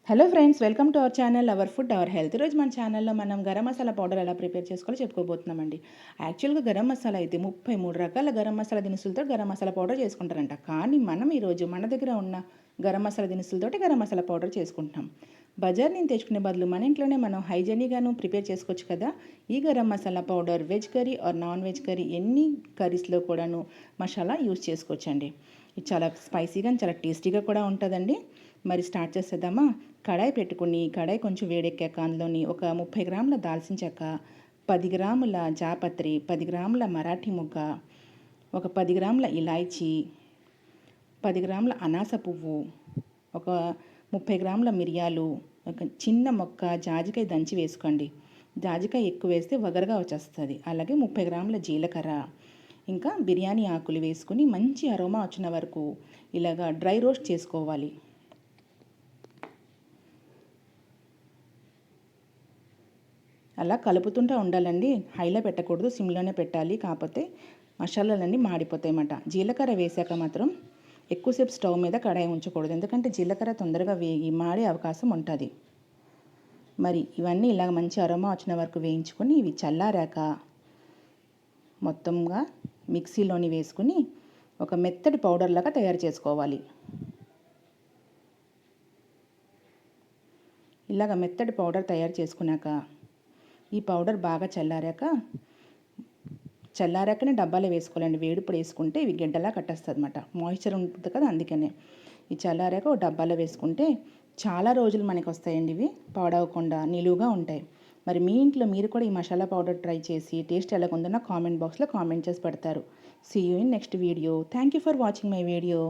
Hello friends, welcome to our channel our food our health. ఈరోజు మన ఛానల్లో మనం గరం మసాలా పౌడర్ ఎలా ప్రిపేర్ చేసుకోవాలో చెప్పుకోబోతున్నామండి. యాక్చువల్గా గరం మసాలా అయితే 33 రకాల గరం మసాలా దినుసులతో గరం మసాలా పౌడర్ చేసుకుంటారంట. కానీ మనం ఈరోజు మన దగ్గర ఉన్న గరం మసాలా దినుసులతోటి గరం మసాలా పౌడర్ చేసుకుంటున్నాం. బజార్ నుంచి తెచ్చుకునే బదులు మన ఇంట్లోనే మనం హైజెనిక్గాను ప్రిపేర్ చేసుకోవచ్చు కదా. ఈ garam masala powder veg curry or non veg curry ఎన్ని కర్రీస్లో కూడాను మసాలా యూజ్ చేసుకోవచ్చండి. ఇది చాలా స్పైసీగా చాలా టేస్టీగా కూడా ఉంటుందండి. మరి స్టార్ట్ చేసేద్దామా. కడాయి పెట్టుకుని కడాయి కొంచెం వేడెక్కాక అందులోని ఒక 30 గ్రాముల దాల్చిన చెక్క, 10 గ్రాముల జాపత్రి, 10 గ్రాముల మరాఠీ మొగ్గ, ఒక 10 గ్రాముల ఇలాయచీ, 10 గ్రాముల అనాస పువ్వు, ఒక 30 గ్రాముల మిరియాలు, ఒక చిన్న మొక్క జాజికాయ దంచి వేసుకోండి. జాజికాయ ఎక్కువ వేస్తే వగరగా వచ్చేస్తుంది. అలాగే 30 గ్రాముల జీలకర్ర, ఇంకా బిర్యానీ ఆకులు వేసుకుని మంచి అరోమా వచ్చిన వరకు ఇలాగా డ్రై రోస్ట్ చేసుకోవాలి. అలా కలుపుతుంటూ ఉండాలండి. హైలో పెట్టకూడదు, సిమ్లోనే పెట్టాలి. కాకపోతే మసాలాలన్నీ మాడిపోతాయి అన్నమాట. జీలకర్ర వేసాక మాత్రం ఎక్కువసేపు స్టవ్ మీద కడాయి ఉంచకూడదు, ఎందుకంటే జీలకర్ర తొందరగా వేగి మాడే అవకాశం ఉంటుంది. మరి ఇవన్నీ ఇలా మంచి అరోమా వచ్చిన వరకు వేయించుకొని ఇవి చల్లారాక మొత్తంగా మిక్సీలోని వేసుకుని ఒక మెత్తటి పౌడర్ లాగా తయారు చేసుకోవాలి. ఇలాగ మెత్తటి పౌడర్ తయారు చేసుకున్నాక ఈ పౌడర్ బాగా చల్లారాకనే డబ్బాలో వేసుకోవాలండి. వేడిప్పుడు వేసుకుంటే ఇవి గడ్డలా కట్టేస్తుంది అన్నమాట. మాయిశ్చర్ ఉంటుంది కదా, అందుకనే. ఈ చల్లారాక ఒక డబ్బాలో వేసుకుంటే చాలా రోజులు మనకి వస్తాయండి. ఇవి పాడవకుండా నిలువుగా ఉంటాయి. మరి మీ ఇంట్లో మీరు కూడా ఈ మసాలా పౌడర్ ట్రై చేసి టేస్ట్ ఎలాగుందో నా కామెంట్ బాక్స్లో కామెంట్ చేసి పెడతారు. See you in next video. Thank you for watching my video.